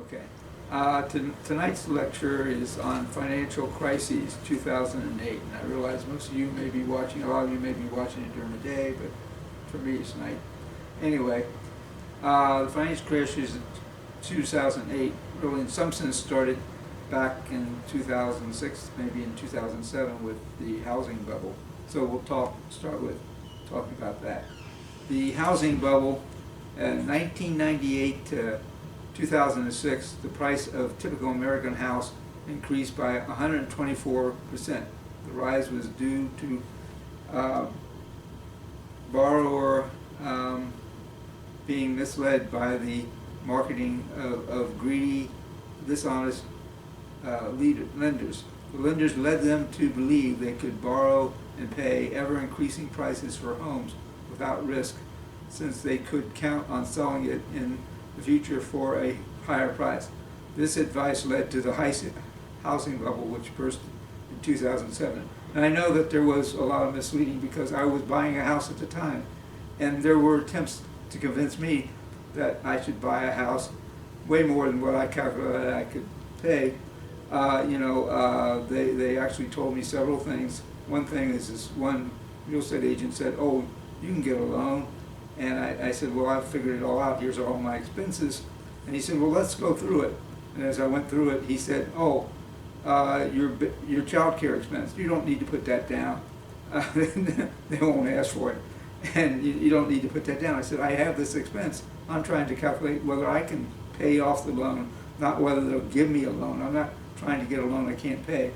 Okay. Tonight's lecture is on financial crises, 2008. And I realize most of you may be watching, a lot of you may be watching it during the day, but for me it's night. Anyway, the financial crisis of 2008 really in some sense started back in 2006, maybe in 2007 with the housing bubble. So we'll start with talking about that. The housing bubble, 1998 to 2006, the price of typical American house increased by 124%. The rise was due to borrower being misled by the marketing of greedy, dishonest lenders. The lenders led them to believe they could borrow and pay ever-increasing prices for homes without risk, since they could count on selling it in the future for a higher price. This advice led to the housing bubble, which burst in 2007. And I know that there was a lot of misleading because I was buying a house at the time, and there were attempts to convince me that I should buy a house way more than what I calculated I could pay. They actually told me several things. One thing is this one real estate agent said, "Oh, you can get a loan." And I said, "Well, I've figured it all out. Here's all my expenses." And he said, "Well, let's go through it." And as I went through it, he said, "Oh, your child care expense, you don't need to put that down. They won't ask for it. And you don't need to put that down." I said, "I have this expense. I'm trying to calculate whether I can pay off the loan, not whether they'll give me a loan. I'm not trying to get a loan I can't pay."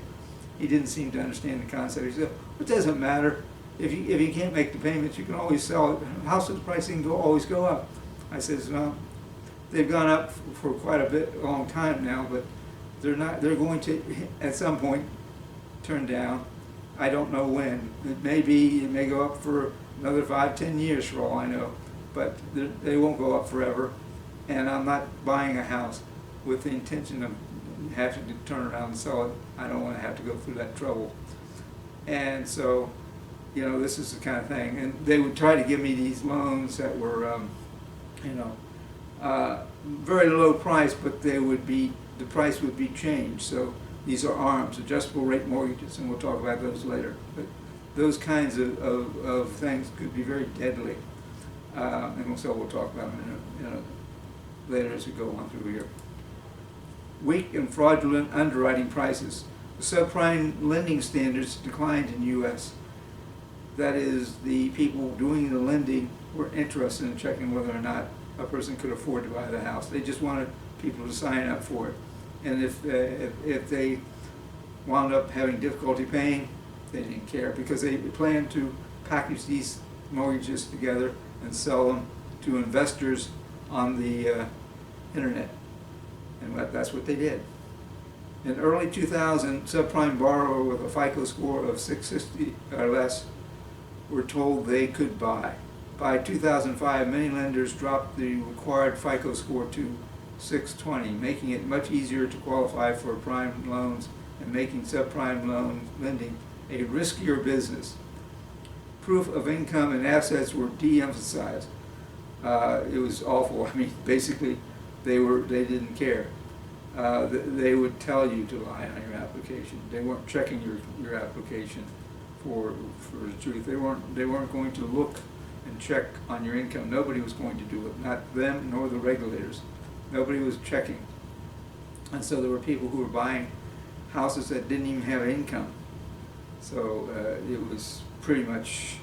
He didn't seem to understand the concept. He said, "It doesn't matter. If you can't make the payments, you can always sell it. Houses pricing always go up." I says, "Well, they've gone up for quite a long time now, but they're going to at some point turn down. I don't know when. It may go up for another 5-10 years for all I know, but they won't go up forever. And I'm not buying a house with the intention of having to turn around and sell it. I don't want to have to go through that trouble." And so, this is the kind of thing. And they would try to give me these loans that were, very low price, but the price would be changed. So these are ARMs, adjustable rate mortgages, and we'll talk about those later. But those kinds of things could be very deadly. And so we'll talk about them later as we go on through here. Weak and fraudulent underwriting prices. The subprime lending standards declined in the U.S. That is, the people doing the lending were interested in checking whether or not a person could afford to buy the house. They just wanted people to sign up for it. And if they wound up having difficulty paying, they didn't care, because they planned to package these mortgages together and sell them to investors on the internet. And that's what they did. In early 2000, subprime borrowers with a FICO score of 660 or less were told they could buy. By 2005, many lenders dropped the required FICO score to 620, making it much easier to qualify for prime loans and making subprime loan lending a riskier business. Proof of income and assets were de-emphasized. It was awful. I mean, basically, they didn't care. They would tell you to lie on your application. They weren't checking your application for the truth. They weren't going to look and check on your income. Nobody was going to do it, not them nor the regulators. Nobody was checking. And so there were people who were buying houses that didn't even have income. So it was pretty much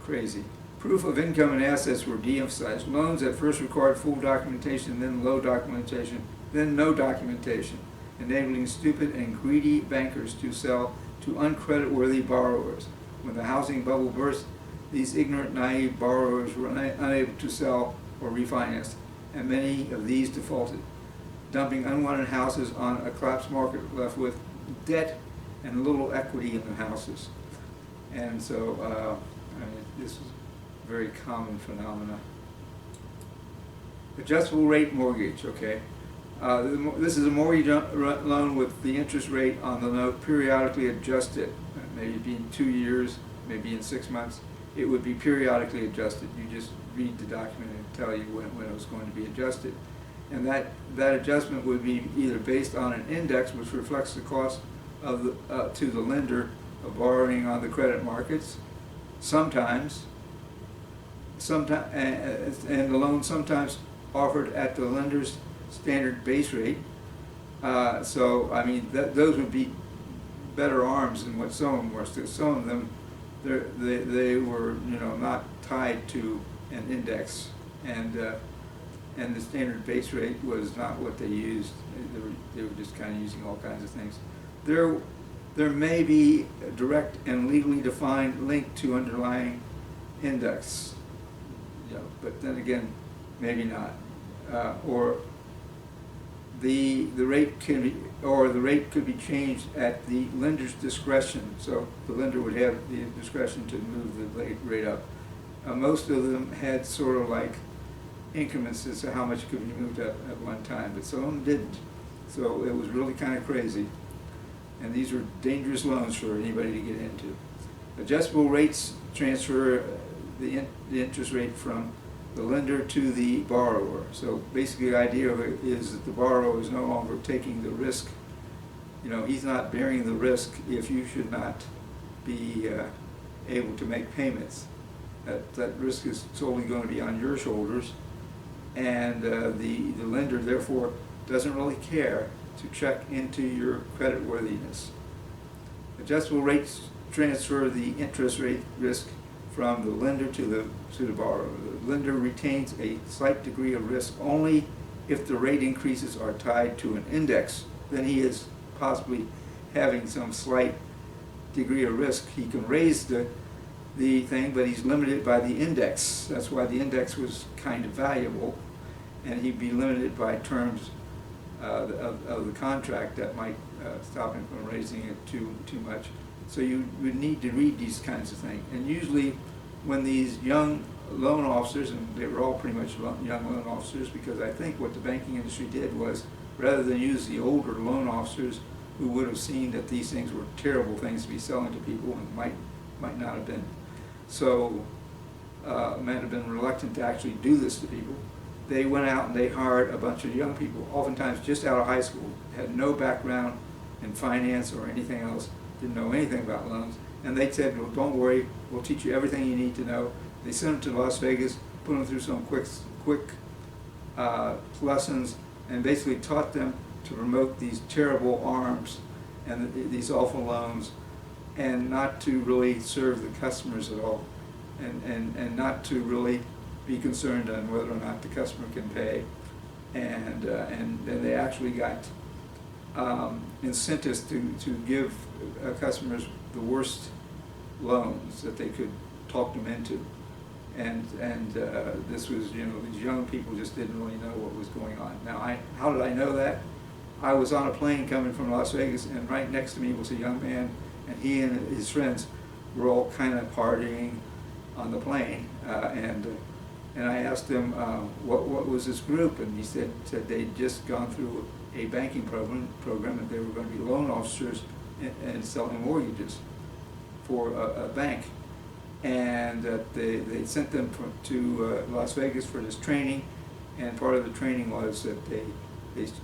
crazy. Proof of income and assets were de-emphasized. Loans at first required full documentation, then low documentation, then no documentation, enabling stupid and greedy bankers to sell to uncreditworthy borrowers. When the housing bubble burst, these ignorant, naive borrowers were unable to sell or refinance, and many of these defaulted, dumping unwanted houses on a collapsed market left with debt and little equity in the houses. And so this is a very common phenomena. Adjustable rate mortgage, okay. This is a mortgage loan with the interest rate on the note periodically adjusted. Maybe in 2 years, maybe in 6 months. It would be periodically adjusted. You just read the document and tell you when it was going to be adjusted. And that adjustment would be either based on an index which reflects the cost of to the lender of borrowing on the credit markets, sometimes, and the loan sometimes offered at the lender's standard base rate. So I mean, those would be better arms than what some of them were. So some of them, they were, you know, not tied to an index, and the standard base rate was not what they used. They were just kind of using all kinds of things. There may be a direct and legally defined link to underlying index, you know, but then again, maybe not. Or the rate could be changed at the lender's discretion. So the lender would have the discretion to move the rate up. Most of them had sort of like increments as to how much could be moved up at one time, but some of them didn't. So it was really kind of crazy. And these were dangerous loans for anybody to get into. Adjustable rates transfer the interest rate from the lender to the borrower. So basically the idea of it is that the borrower is no longer taking the risk. You know, he's not bearing the risk if you should not be able to make payments. That risk is solely going to be on your shoulders, and the lender therefore doesn't really care to check into your credit worthiness. Adjustable rates transfer the interest rate risk from the lender to the borrower. The lender retains a slight degree of risk only if the rate increases are tied to an index. Then he is possibly having some slight degree of risk. He can raise the thing, but he's limited by the index. That's why the index was kind of valuable, and he'd be limited by terms of the contract that might stop him from raising it too much. So you would need to read these kinds of things. And usually when these young loan officers, and they were all pretty much young loan officers, because I think what the banking industry did was, rather than use the older loan officers who would have seen that these things were terrible things to be selling to people and might not have been so, might have been reluctant to actually do this to people, they went out and they hired a bunch of young people, oftentimes just out of high school, had no background in finance or anything else, didn't know anything about loans, and they said, well, don't worry, we'll teach you everything you need to know. They sent them to Las Vegas, put them through some quick lessons, and basically taught them to promote these terrible arms and these awful loans, and not to really serve the customers at all, and not to really be concerned on whether or not the customer can pay, and they actually got incentives to give customers the worst loans that they could talk them into, and this was, you know, these young people just didn't really know what was going on. Now, how did I know that? I was on a plane coming from Las Vegas, and right next to me was a young man, and he and his friends were all kind of partying on the plane, and I asked him what was this group, and he said they'd just gone through a banking program, and they were going to be loan officers and selling mortgages for a bank, and they sent them to Las Vegas for this training, and part of the training was that they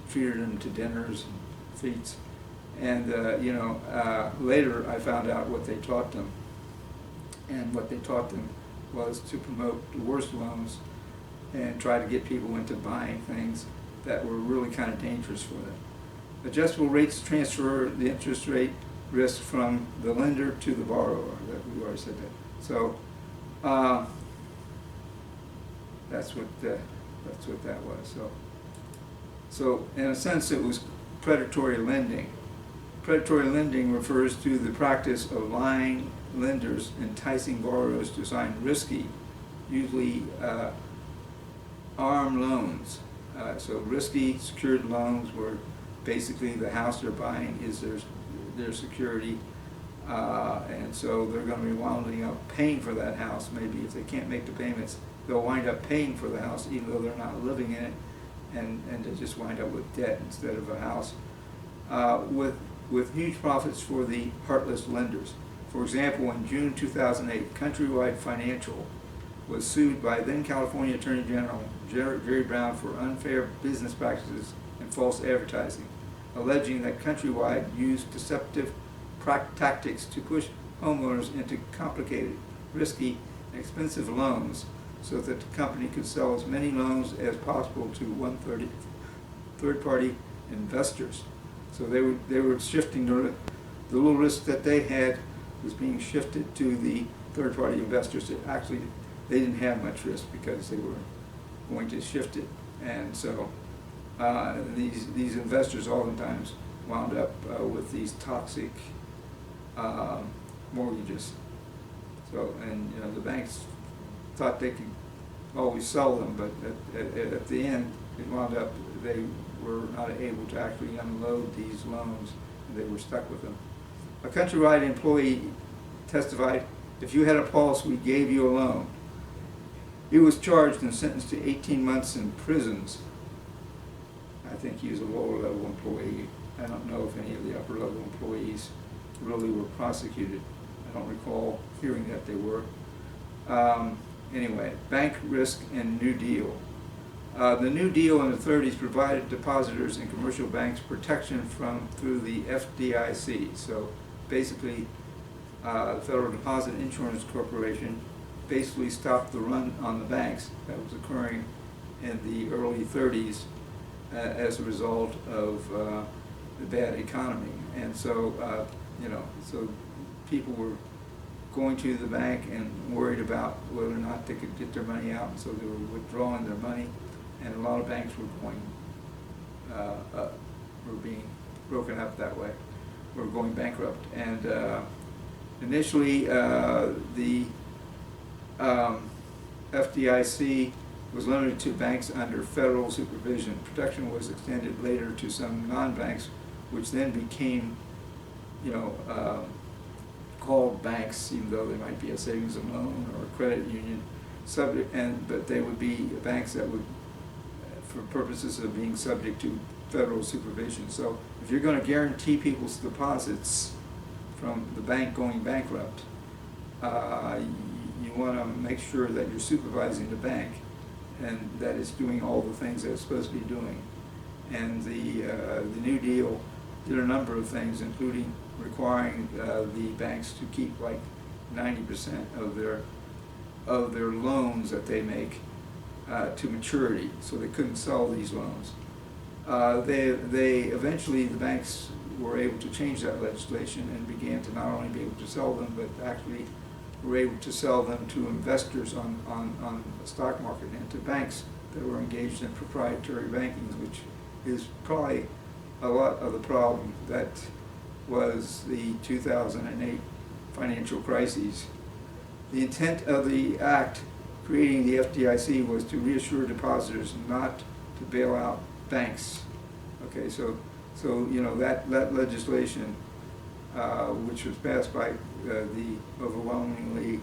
treated them to dinners and feasts. And you know, later I found out what they taught them. And what they taught them was to promote the worst loans and try to get people into buying things that were really kind of dangerous for them. Adjustable rates transfer the interest rate risk from the lender to the borrower. We already said that. So that's what that was. So in a sense, it was predatory lending. Predatory lending refers to the practice of lying lenders enticing borrowers to sign risky, usually arm loans. So risky secured loans where basically the house they're buying is their security, and so they're going to be winding up paying for that house. Maybe if they can't make the payments, they'll wind up paying for the house even though they're not living in it, and they just wind up with debt instead of a house. With huge profits for the heartless lenders. For example, in June 2008, Countrywide Financial was sued by then California Attorney General Jerry Brown for unfair business practices and false advertising, alleging that Countrywide used deceptive tactics to push homeowners into complicated, risky, and expensive loans so that the company could sell as many loans as possible to third-party investors. So they were shifting the little risk that they had was being shifted to the third-party investors. Actually, they didn't have much risk because they were going to shift it, and so these investors oftentimes wound up with these toxic mortgages. So, and you know, the banks thought they could always sell them, but at the end, it wound up they were not able to actually unload these loans, and they were stuck with them. A Countrywide employee testified, "If you had a pulse, we gave you a loan." He was charged and sentenced to 18 months in prisons. I think he was a lower level employee. I don't know if any of the upper level employees really were prosecuted. I don't recall hearing that they were. Anyway, bank risk and New Deal. The New Deal in the 30s provided depositors in commercial banks protection through the FDIC. So basically, the Federal Deposit Insurance Corporation basically stopped the run on the banks that was occurring in the early 30s as a result of the bad economy. And so, you know, so people were going to the bank and worried about whether or not they could get their money out, and so they were withdrawing their money, and a lot of banks were being broken up that way, were going bankrupt. And initially, the FDIC was limited to banks under federal supervision. Protection was extended later to some non-banks, which then became, you know, called banks, even though they might be a savings and loan or a credit union, but they would be banks that would, for purposes of being subject to federal supervision. So if you're going to guarantee people's deposits from the bank going bankrupt, you want to make sure that you're supervising the bank and that it's doing all the things that it's supposed to be doing. And the New Deal did a number of things, including requiring the banks to keep like 90% of their loans that they make to maturity, so they couldn't sell these loans. They eventually, the banks were able to change that legislation and began to not only be able to sell them, but actually were able to sell them to investors on the stock market and to banks that were engaged in proprietary banking, which is probably a lot of the problem that was the 2008 financial crises. The intent of the act creating the FDIC was to reassure depositors not to bail out banks. Okay, so you know that legislation, which was passed by the overwhelmingly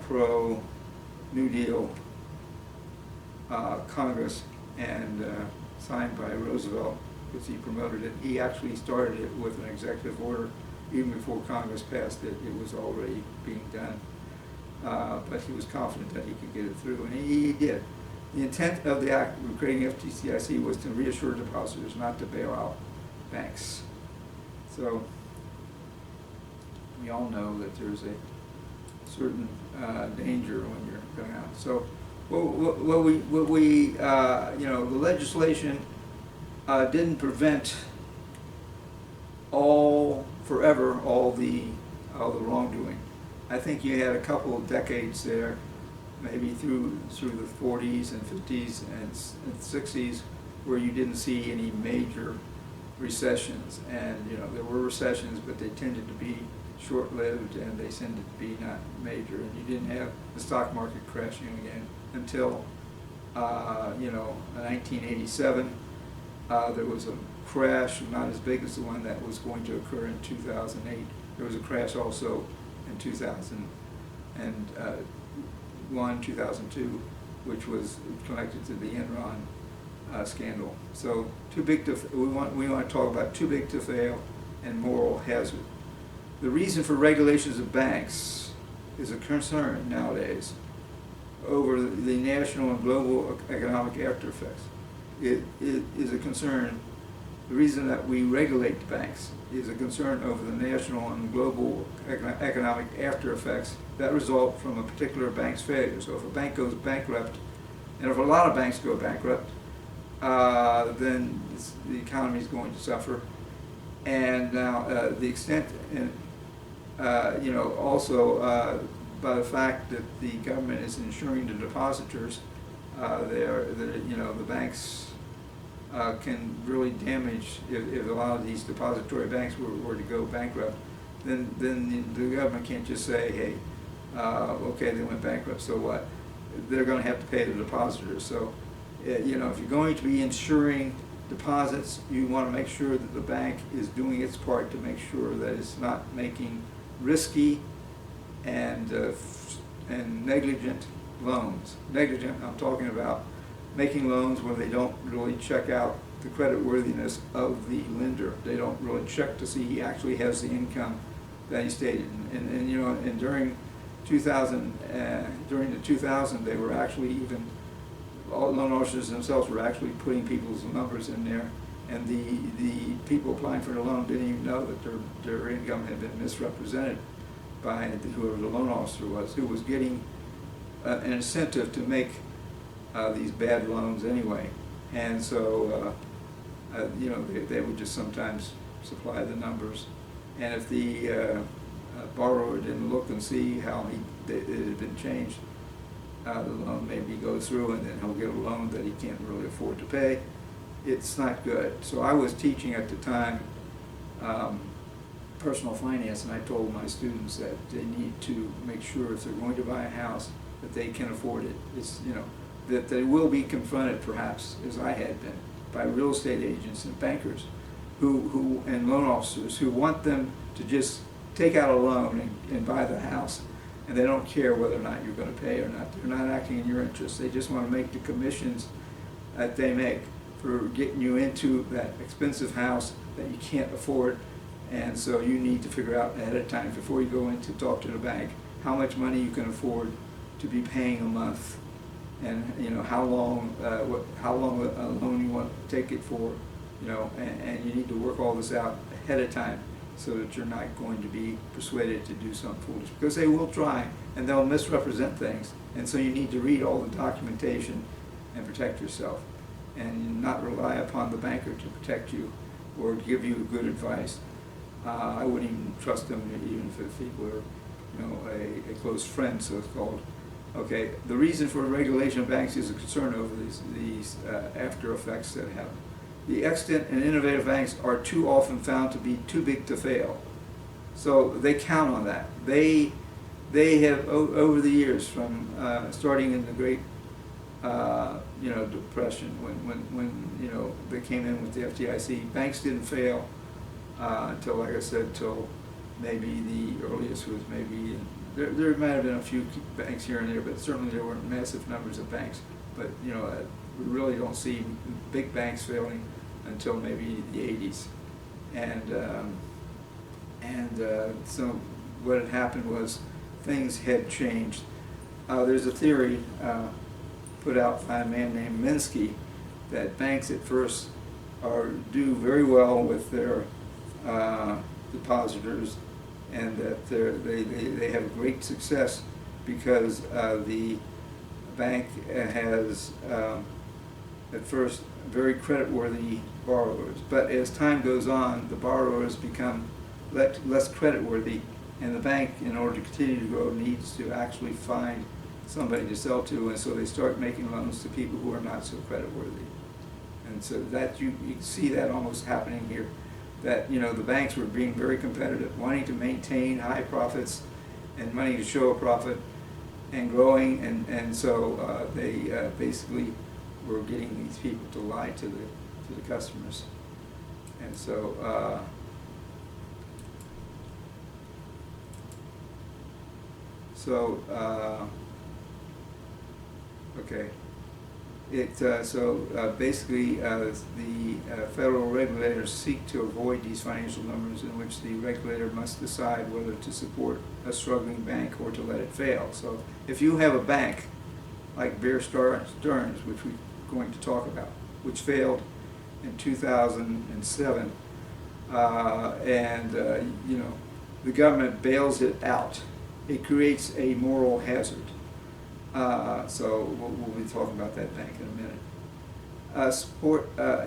pro New Deal Congress and signed by Roosevelt, because he promoted it. He actually started it with an executive order. Even before Congress passed it, it was already being done. But he was confident that he could get it through, and he did. The intent of the act of creating FDIC was to reassure depositors not to bail out banks. So we all know that there's a certain danger when you're going out. So what we you know, the legislation didn't prevent forever all the wrongdoing. I think you had a couple of decades there, maybe through the 40s and 50s and 60s, where you didn't see any major recessions. And you know, there were recessions, but they tended to be short-lived, and they tended to be not major. And you didn't have the stock market crashing again until you know, 1987. There was a crash, not as big as the one that was going to occur in 2008. There was a crash also in 2001, 2002, which was connected to the Enron scandal. So too big to we want to talk about too big to fail and moral hazard. The reason for regulations of banks is a concern nowadays. over the national and global economic after effects. It is a concern. The reason that we regulate the banks is a concern over the national and global economic after effects that result from a particular bank's failure. So if a bank goes bankrupt, and if a lot of banks go bankrupt, then the economy is going to suffer. And now the extent, and also by the fact that the government is insuring the depositors, the banks can really damage if a lot of these depository banks were to go bankrupt. Then the government can't just say, hey, okay, they went bankrupt, so what? They're going to have to pay the depositors. So, if you're going to be insuring deposits, you want to make sure that the bank is doing its part to make sure that it's not making risky and negligent loans. Negligent, I'm talking about making loans where they don't really check out the credit worthiness of the lender. They don't really check to see he actually has the income that he stated. And during 2000, during the 2000, they were actually even, all loan officers themselves were actually putting people's numbers in there, and the people applying for the loan didn't even know that their income had been misrepresented by whoever the loan officer was, who was getting an incentive to make these bad loans anyway. And so, they would just sometimes supply the numbers. And if the borrower didn't look and see how it had been changed, the loan maybe goes through, and then he'll get a loan that he can't really afford to pay. It's not good. So I was teaching at the time personal finance, and I told my students that they need to make sure if they're going to buy a house that they can afford it. It's, that they will be confronted, perhaps, as I had been, by real estate agents and bankers and loan officers who want them to just take out a loan and buy the house, and they don't care whether or not you're going to pay or not. They're not acting in your interest. They just want to make the commissions that they make for getting you into that expensive house that you can't afford. And so you need to figure out ahead of time, before you go in to talk to the bank, how much money you can afford to be paying a month, and how long a loan you want to take it for, and you need to work all this out ahead of time so that you're not going to be persuaded to do something foolish, because they will try and they'll misrepresent things. And so you need to read all the documentation and protect yourself, and not rely upon the banker to protect you or to give you good advice. I wouldn't even trust them, even if he were, a close friend, so it's called. Okay, the reason for regulation of banks is a concern over these after effects that happen. The extant and innovative banks are too often found to be too big to fail. So they count on that. They have, over the years, from starting in the Great Depression, when they came in with the FDIC, banks didn't fail until, like I said, till maybe the earliest was maybe, there might have been a few banks here and there, but certainly there weren't massive numbers of banks. But we really don't see big banks failing until maybe the 80s. So what had happened was things had changed. There's a theory put out by a man named Minsky that banks at first do very well with their depositors, and that they have great success because the bank has at first very creditworthy borrowers. But as time goes on, the borrowers become less creditworthy, and the bank, in order to continue to grow, needs to actually find somebody to sell to, and so they start making loans to people who are not so creditworthy. And so that you see that almost happening here. That the banks were being very competitive, wanting to maintain high profits and money to show a profit and growing, and so they basically were getting these people to lie to the customers. And so okay. Basically, the federal regulators seek to avoid these financial numbers in which the regulator must decide whether to support a struggling bank or to let it fail. So if you have a bank like Bear Stearns, which we're going to talk about, which failed in 2007, you know, the government bails it out. It creates a moral hazard. So we'll be talking about that bank in a minute.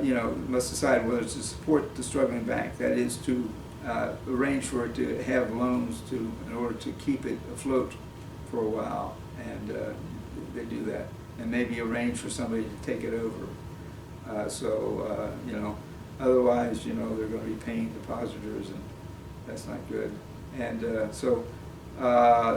You know, must decide whether to support the struggling bank. That is to arrange for it to have loans in order to keep it afloat for a while, and they do that, and maybe arrange for somebody to take it over. You know, otherwise, you know, they're going to be paying depositors, and that's not good. And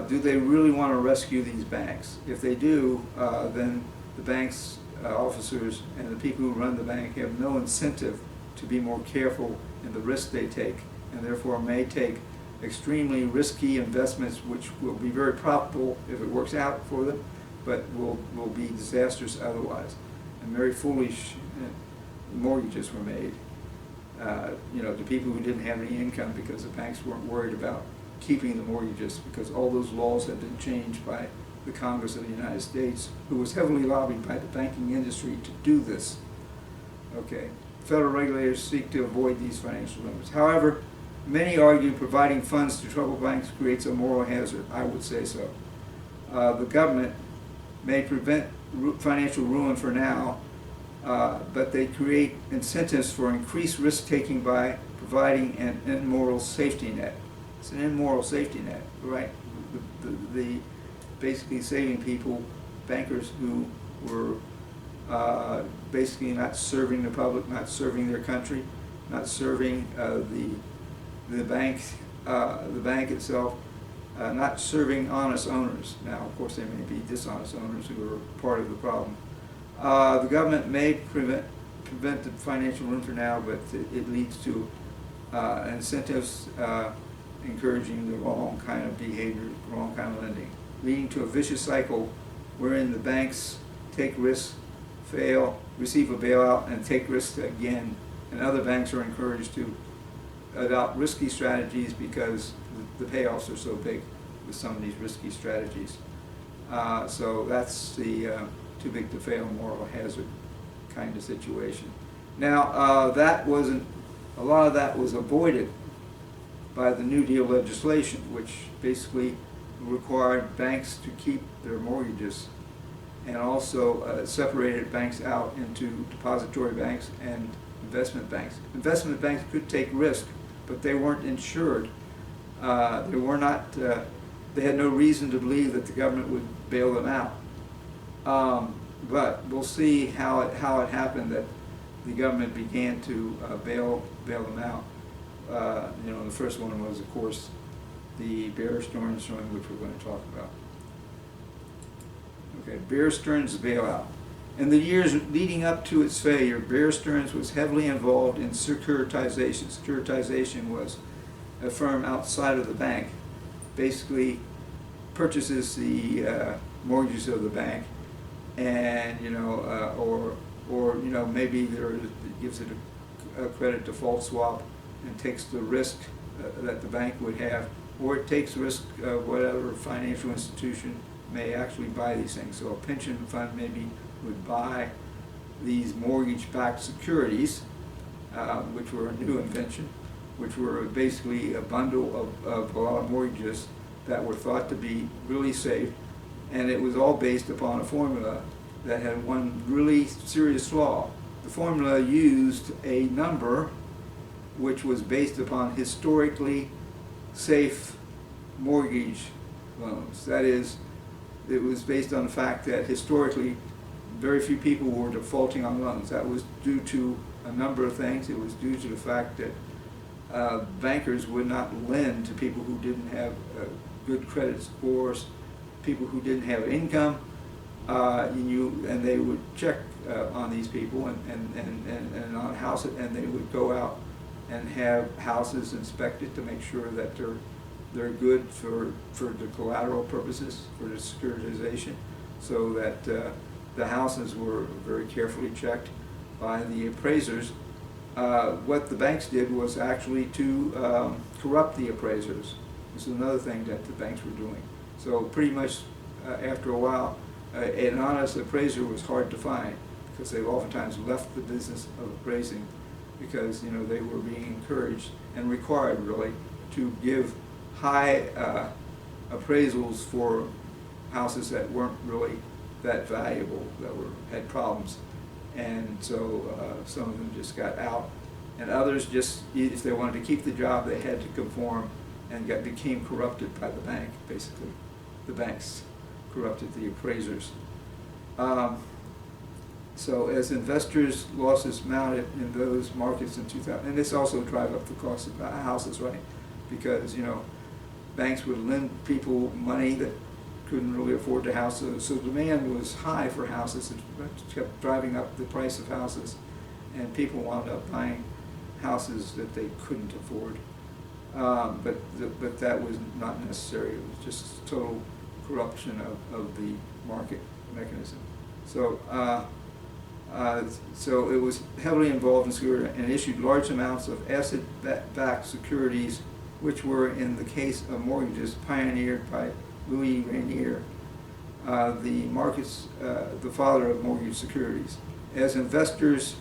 do they really want to rescue these banks? If they do, then the bank's officers and the people who run the bank have no incentive to be more careful in the risk they take, and therefore may take extremely risky investments which will be very profitable if it works out for them, but will be disastrous otherwise. And very foolish mortgages were made, you know, to people who didn't have any income, because the banks weren't worried about keeping the mortgages, because all those laws had been changed by the Congress of the United States, who was heavily lobbied by the banking industry to do this. Okay, federal regulators seek to avoid these financial limits. However, many argue providing funds to troubled banks creates a moral hazard. I would say so. The government may prevent financial ruin for now, but they create incentives for increased risk-taking by providing an immoral safety net. It's an immoral safety net, right? The basically saving people, bankers who were basically not serving the public, not serving their country, not serving the bank itself, not serving honest owners. Now, of course, there may be dishonest owners who are part of the problem. The government may prevent the financial ruin for now, but it leads to incentives encouraging the wrong kind of behavior, wrong kind of lending, leading to a vicious cycle wherein the banks take risks, fail, receive a bailout, and take risks again, and other banks are encouraged to adopt risky strategies because the payoffs are so big with some of these risky strategies. So that's the too big to fail moral hazard kind of situation. Now, a lot of that was avoided by the New Deal legislation, which basically required banks to keep their mortgages, and also separated banks out into depository banks and investment banks. Investment banks could take risk, but they weren't insured. They had no reason to believe that the government would bail them out. But we'll see how it happened that the government began to bail them out. You know, the first one was, of course, the Bear Stearns one, which we're going to talk about. Okay, Bear Stearns bailout. In the years leading up to its failure, Bear Stearns was heavily involved in securitization. Securitization was a firm outside of the bank, basically purchases the mortgages of the bank, and you know, or you know, maybe it gives it a credit default swap and takes the risk that the bank would have, or it takes risk of whatever financial institution may actually buy these things. So a pension fund maybe would buy these mortgage-backed securities, which were a new invention, which were basically a bundle of a lot of mortgages that were thought to be really safe, and it was all based upon a formula that had one really serious flaw. The formula used a number which was based upon historically safe mortgage loans. That is, it was based on the fact that historically very few people were defaulting on loans. That was due to a number of things. It was due to the fact that bankers would not lend to people who didn't have good credit scores, people who didn't have income, and they would check on these people and on houses, and they would go out and have houses inspected to make sure that they're good for the collateral purposes, for the securitization, so that the houses were very carefully checked by the appraisers. What the banks did was actually to corrupt the appraisers. This is another thing that the banks were doing. So pretty much after a while, an honest appraiser was hard to find, because they oftentimes left the business of appraising because, you know, they were being encouraged and required really to give high appraisals for houses that weren't really that valuable, that had problems. And so some of them just got out, and others just, if they wanted to keep the job, they had to conform and became corrupted by the bank, basically. The banks corrupted the appraisers. So as investors' losses mounted in those markets in 2000, and this also drive up the cost of houses, right? Because, you know, banks would lend people money that couldn't really afford the house, so demand was high for houses. It kept driving up the price of houses, and people wound up buying houses that they couldn't afford. But that was not necessary. It was just total corruption of the market mechanism. So so it was heavily involved in security and issued large amounts of asset-backed securities, which were, in the case of mortgages, pioneered by Louis Rainier, the father of mortgage securities. As investors'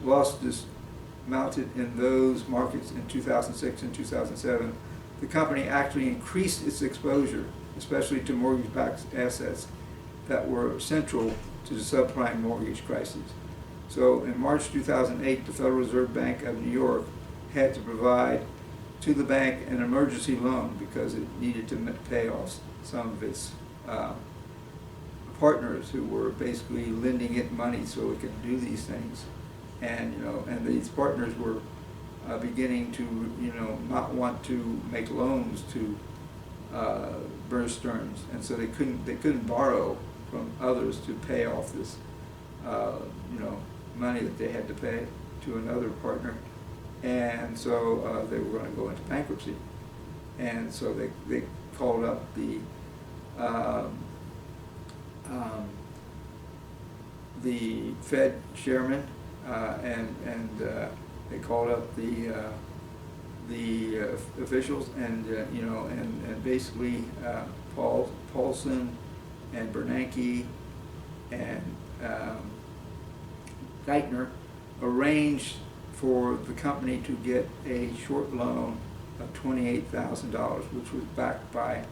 losses mounted in those markets in 2006 and 2007, the company actually increased its exposure, especially to mortgage-backed assets that were central to the subprime mortgage crisis. So in March 2008, the Federal Reserve Bank of New York had to provide to the bank an emergency loan because it needed to pay off some of its partners who were basically lending it money so it could do these things. And, you know, and these partners were beginning to, you know, not want to make loans to Bear Stearns, and so they couldn't borrow from others to pay off this, you know, money that they had to pay to another partner, and so they were going to go into bankruptcy, and so they called up the Fed chairman, and they called up the officials, and you know, and basically Paulson and Bernanke and Geithner arranged for the company to get a short loan of $28,000, which was backed by.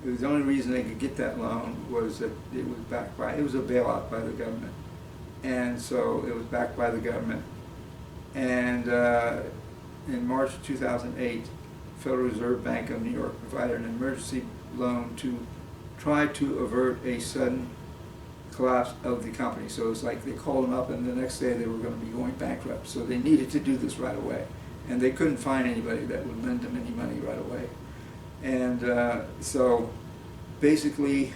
It was the only reason they could get that loan was that it was backed by. It was a bailout by the government, and so it was backed by the government. And in March 2008, Federal Reserve Bank of New York provided an emergency loan to try to avert a sudden collapse of the company. So it's like they called them up, and the next day they were going to be going bankrupt. So they needed to do this right away, and they couldn't find anybody that would lend them any money right away. And so basically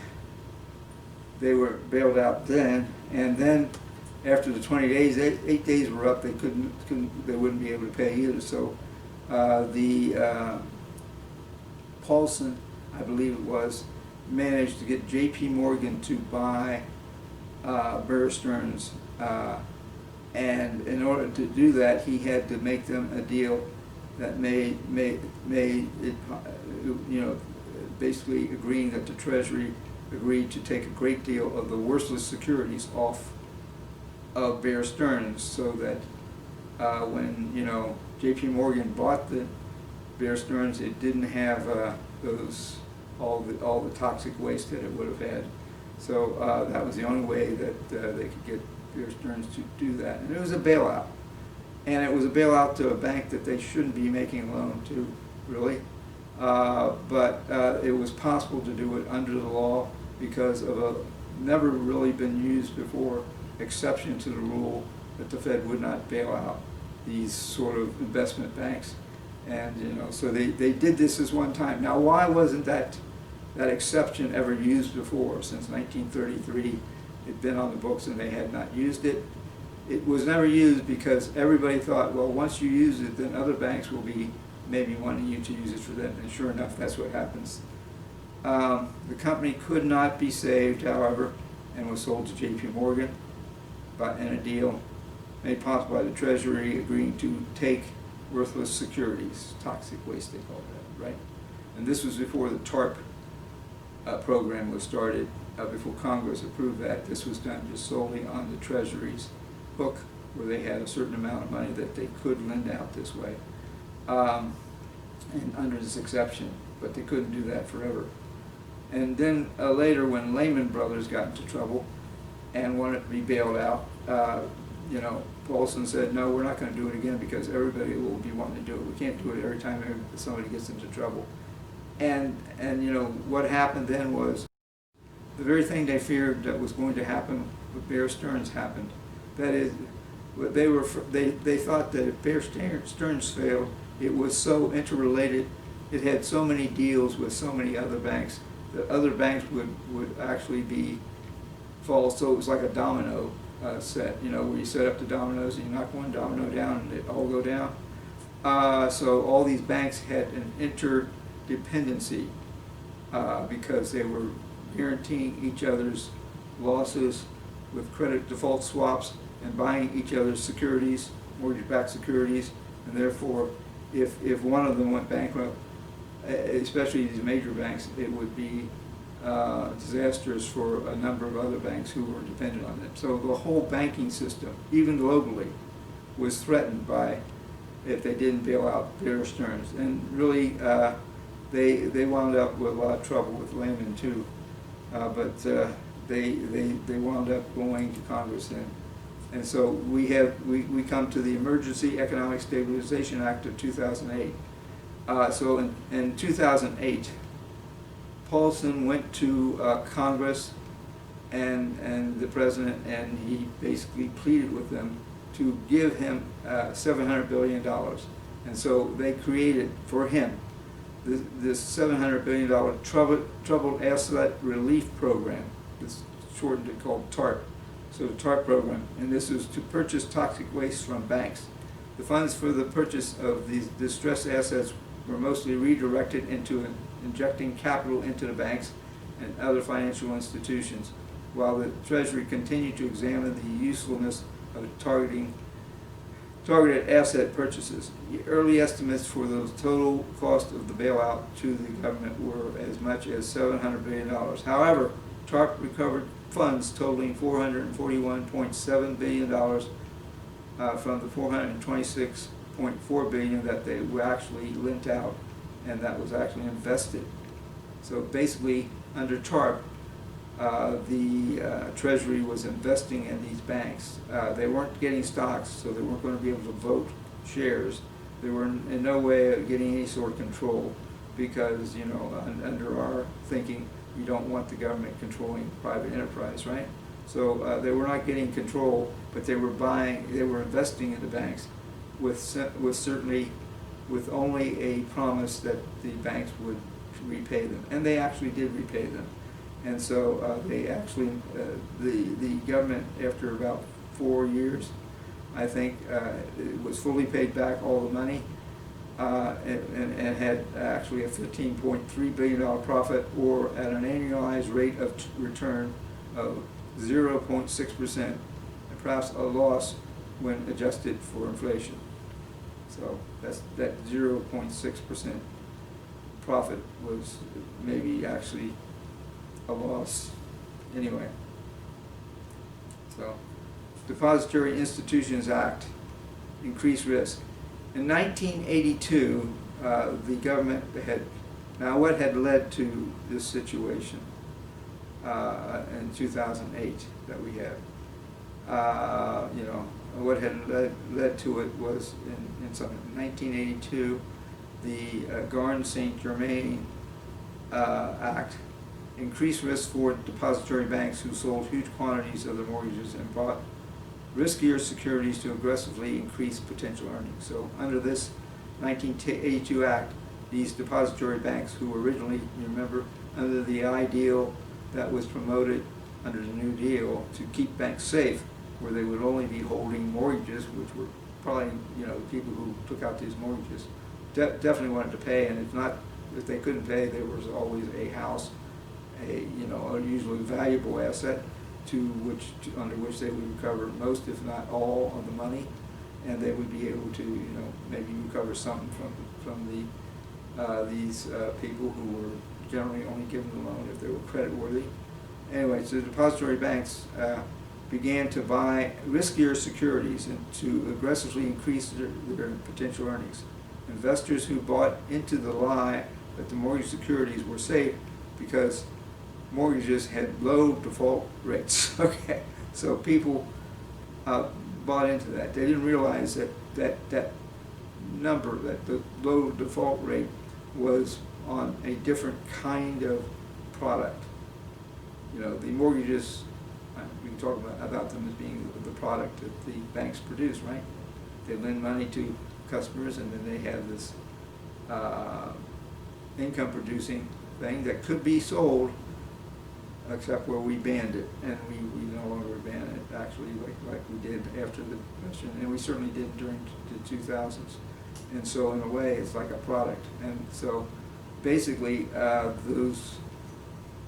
they were bailed out then, and then after the 20 days, 8 days were up, they they wouldn't be able to pay either. So the Paulson, I believe it was, managed to get J.P. Morgan to buy Bear Stearns, and in order to do that, he had to make them a deal that made it, you know, basically agreeing that the Treasury agreed to take a great deal of the worthless securities off of Bear Stearns, so that when, you know, J.P. Morgan bought the Bear Stearns, it didn't have all the toxic waste that it would have had. So that was the only way that they could get Bear Stearns to do that, and it was a bailout. And it was a bailout to a bank that they shouldn't be making a loan to, really. But it was possible to do it under the law because of a never really been used before exception to the rule that the Fed would not bail out these sort of investment banks. And, you know, so they did this as one time. Now, why wasn't that exception ever used before? Since 1933, it'd been on the books and they had not used it. It was never used because everybody thought, well, once you use it, then other banks will be maybe wanting you to use it for them. And sure enough, that's what happens. The company could not be saved, however, and was sold to J.P. Morgan in a deal made possible by the Treasury agreeing to take worthless securities, toxic waste they call that, right? And this was before the TARP program was started before Congress approved that. This was done just solely on the Treasury's hook, where they had a certain amount of money that they could lend out this way, and under this exception, but they couldn't do that forever. And then later, when Lehman Brothers got into trouble and wanted to be bailed out, you know, Paulson said, no, we're not going to do it again because everybody will be wanting to do it. We can't do it every time somebody gets into trouble. And you know, what happened then was the very thing they feared that was going to happen with Bear Stearns happened. That is, they thought that if Bear Stearns failed, it was so interrelated, it had so many deals with so many other banks, that other banks would actually fall. So it was like a domino set, you know, where you set up the dominoes and you knock one domino down and they all go down. So all these banks had an interdependency because they were guaranteeing each other's losses with credit default swaps and buying each other's securities, mortgage-backed securities, and therefore if one of them went bankrupt, especially these major banks, it would be disastrous for a number of other banks who were dependent on them. So the whole banking system, even globally, was threatened by if they didn't bail out Bear Stearns. And really, they wound up with a lot of trouble with Lehman too. But they wound up going to Congress then. And so we come to the Emergency Economic Stabilization Act of 2008. So in 2008, Paulson went to Congress and the president, and he basically pleaded with them to give him $700 billion. And so they created for him this $700 billion Troubled Asset Relief Program. It's shortened to called TARP. So the TARP program, and this was to purchase toxic waste from banks. The funds for the purchase of these distressed assets were mostly redirected into injecting capital into the banks and other financial institutions, while the Treasury continued to examine the usefulness of targeted asset purchases. The early estimates for the total cost of the bailout to the government were as much as $700 billion. However, TARP recovered funds totaling $441.7 billion from the $426.4 billion that they were actually lent out, and that was actually invested. So basically, under TARP, the Treasury was investing in these banks. They weren't getting stocks, so they weren't going to be able to vote shares. They were in no way getting any sort of control because, you know, under our thinking, we don't want the government controlling private enterprise, right? So they were not getting control, but they were investing in the banks with only a promise that the banks would repay them, and they actually did repay them. And so they actually, the government, after about 4 years, I think, it was fully paid back all the money, and had actually a $15.3 billion profit, or at an annualized rate of return of 0.6%, and perhaps a loss when adjusted for inflation. So that 0.6% profit was maybe actually a loss anyway. So, Depository Institutions Act, increased risk. In 1982, the government had, now what had led to this situation in 2008 that we had? You know, what had led to it was in 1982, the Garn-St. Germain Act increased risk for depository banks who sold huge quantities of their mortgages and bought riskier securities to aggressively increase potential earnings. So under this 1982 Act, these depository banks who were originally, you remember, under the ideal that was promoted under the New Deal to keep banks safe, where they would only be holding mortgages, which were probably, you know, the people who took out these mortgages definitely wanted to pay, and if they couldn't pay, there was always a house, a usually valuable asset under which they would recover most, if not all, of the money, and they would be able to, maybe recover something from these people who were generally only given the loan if they were creditworthy. anyway, so depository banks began to buy riskier securities and to aggressively increase their potential earnings. Investors who bought into the lie that the mortgage securities were safe because mortgages had low default rates. Okay, so people bought into that. They didn't realize that number, that the low default rate was on a different kind of product. You know, the mortgages, we can talk about them as being the product that the banks produce, right? They lend money to customers, and then they have this income producing thing that could be sold, except where we banned it, and we no longer ban it, actually, like we did after the question, and we certainly did during the 2000s. And so in a way, it's like a product. And so basically, those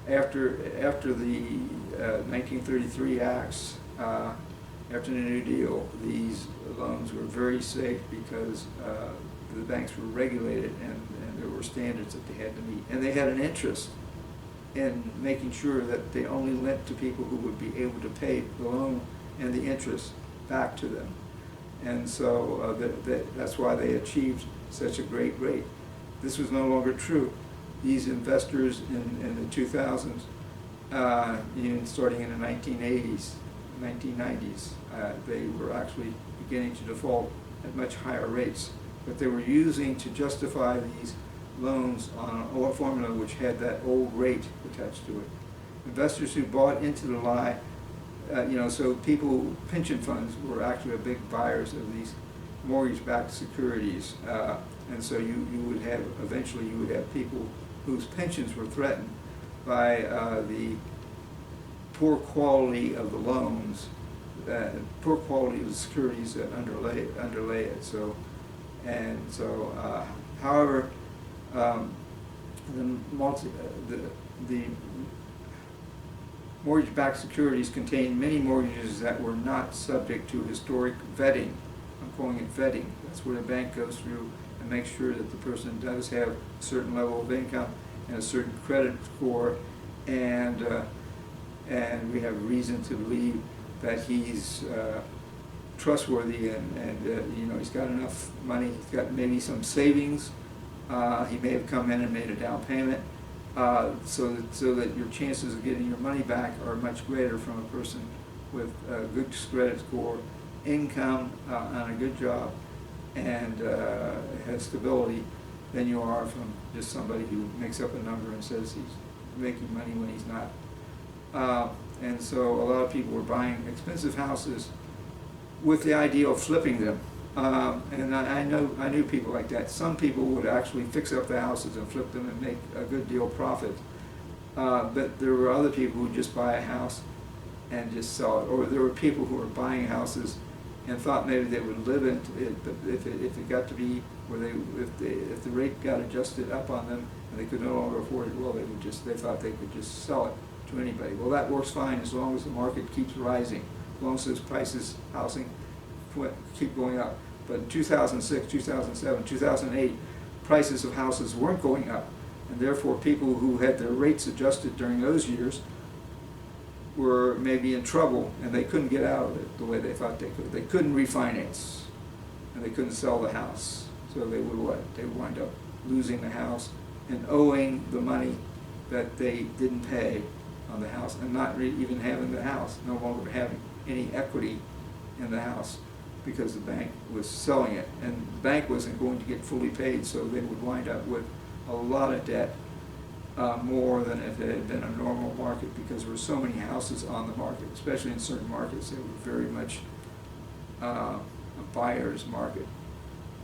after the 1933 acts, after the New Deal, these loans were very safe because the banks were regulated, and there were standards that they had to meet, and they had an interest in making sure that they only lent to people who would be able to pay the loan and the interest back to them. And so that's why they achieved such a great rate. This was no longer true. These investors in the 2000s, even starting in the 1980s, 1990s, they were actually beginning to default at much higher rates. But they were using to justify these loans on a formula which had that old rate attached to it. Investors who bought into the lie, so people, pension funds were actually a big buyers of these mortgage-backed securities, and so you would have, eventually you would have people whose pensions were threatened by the poor quality of the loans, poor quality of the securities that underlay it. So, however, the mortgage-backed securities contain many mortgages that were not subject to historic vetting. I'm calling it vetting. That's where the bank goes through and makes sure that the person does have a certain level of income and a certain credit score, and we have reason to believe that he's trustworthy, and he's got enough money. He's got maybe some savings. He may have come in and made a down payment. So that your chances of getting your money back are much greater from a person with a good credit score, income, on a good job, and has stability than you are from just somebody who makes up a number and says he's making money when he's not. And so a lot of people were buying expensive houses with the idea of flipping them. And I knew people like that. Some people would actually fix up the houses and flip them and make a good deal of profit. But there were other people who would just buy a house and just sell it. Or there were people who were buying houses and thought maybe they would live in it, but if it got to be where if the rate got adjusted up on them and they could no longer afford it, well, they thought they could just sell it to anybody. Well, that works fine as long as the market keeps rising, as long as those prices, housing, keep going up. But in 2006, 2007, 2008, prices of houses weren't going up, and therefore people who had their rates adjusted during those years were maybe in trouble, and they couldn't get out of it the way they thought they could. They couldn't refinance, and they couldn't sell the house. So they would what? They would wind up losing the house and owing the money that they didn't pay on the house, and not even having the house, no longer having any equity in the house, because the bank was selling it, and the bank wasn't going to get fully paid, so they would wind up with a lot of debt, more than if it had been a normal market, because there were so many houses on the market, especially in certain markets. They were very much a buyer's market,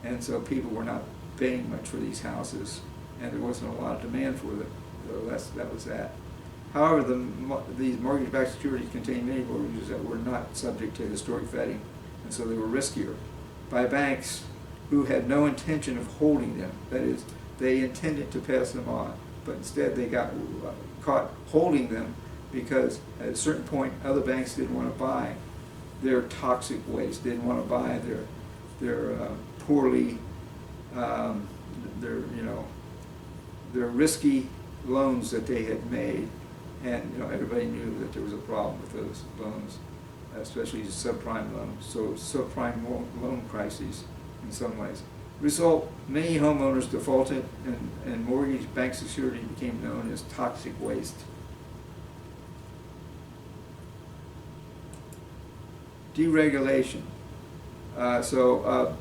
and so people were not paying much for these houses, and there wasn't a lot of demand for them. So that was that. However, these mortgage-backed securities contain many mortgages that were not subject to historic vetting, and so they were riskier by banks who had no intention of holding them. That is, they intended to pass them on, but instead they got caught holding them because at a certain point other banks didn't want to buy their toxic waste, didn't want to buy their poorly, their risky loans that they had made, And everybody knew that there was a problem with those loans, especially subprime loans. So subprime loan crises in some ways. Result, many homeowners defaulted, and mortgage-backed security became known as toxic waste. Deregulation.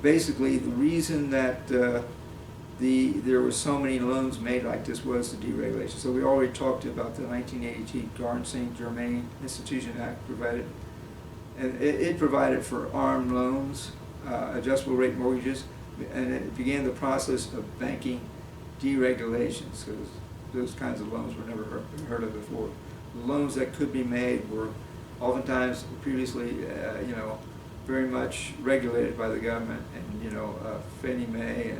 Basically, the reason that there were so many loans made like this was the deregulation. So we already talked about the 1982 Garn-St-Germain Institution Act provided, and it provided for ARM loans, adjustable rate mortgages, and it began the process of banking deregulations, because those kinds of loans were never heard of before. The loans that could be made were oftentimes previously, very much regulated by the government, and Fannie Mae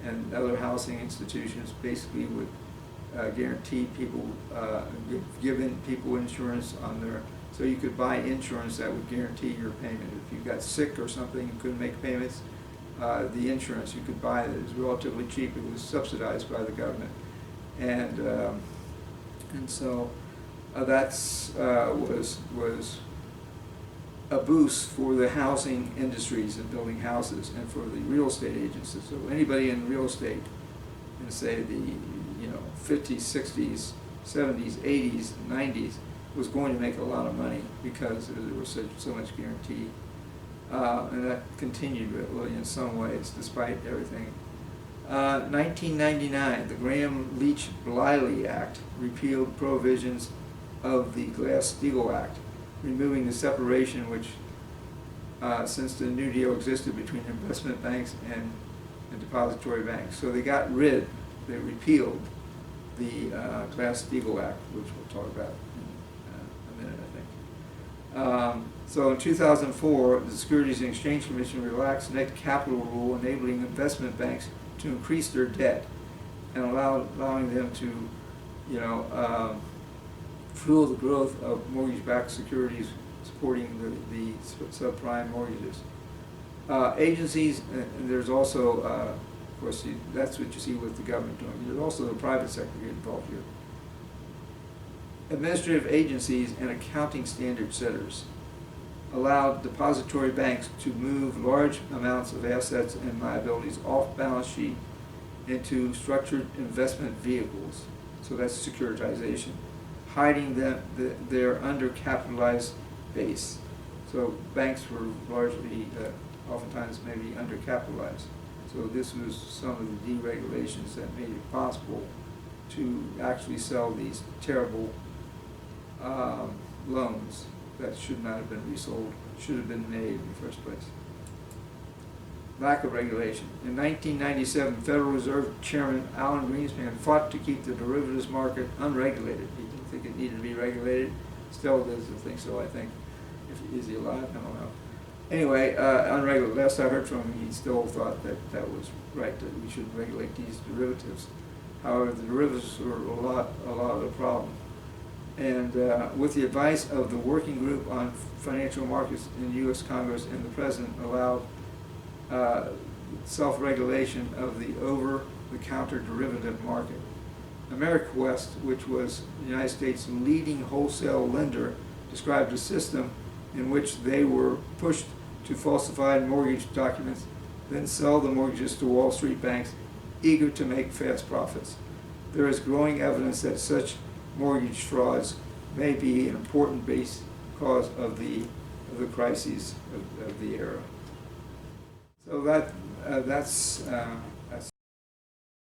and other housing institutions basically would guarantee people, give people insurance on their, so you could buy insurance that would guarantee your payment. If you got sick or something and couldn't make payments, the insurance you could buy that was relatively cheap. It was subsidized by the government, and so that's was a boost for the housing industries and building houses, and for the real estate agencies. So anybody in real estate in, say, the 50s, 60s, 70s, 80s, 90s was going to make a lot of money because there was so much guarantee. And that continued really in some ways, despite everything. 1999, the Graham-Leach-Bliley Act repealed provisions of the Glass-Steagall Act, removing the separation which, since the New Deal existed, between investment banks and depository banks. So they repealed the Glass-Steagall Act, which we'll talk about in a minute, I think. So in 2004, the Securities and Exchange Commission relaxed net capital rule, enabling investment banks to increase their debt and allowing them to, fuel the growth of mortgage-backed securities supporting the subprime mortgages. Agencies, and there's also, of course, that's what you see with the government doing. There's also the private sector getting involved here. Administrative agencies and accounting standard setters allowed depository banks to move large amounts of assets and liabilities off balance sheet into structured investment vehicles. So that's securitization, hiding their undercapitalized base. So banks were largely, oftentimes maybe undercapitalized. So this was some of the deregulations that made it possible to actually sell these terrible loans that should not have been resold, should have been made in the first place. Lack of regulation. In 1997, Federal Reserve Chairman Alan Greenspan fought to keep the derivatives market unregulated. He didn't think it needed to be regulated. Still doesn't think so, I think. Is he alive? I don't know. Anyway, unregulated. Last I heard from him, he still thought that was right, that we should regulate these derivatives. However, the derivatives were a lot of the problem. And with the advice of the Working Group on Financial Markets in the U.S. Congress and the President, allowed self-regulation of the over-the-counter derivative market. AmeriQuest, which was the United States' leading wholesale lender, described a system in which they were pushed to falsify mortgage documents, then sell the mortgages to Wall Street banks, eager to make fast profits. There is growing evidence that such mortgage frauds may be an important base cause of the crises of the era. So that's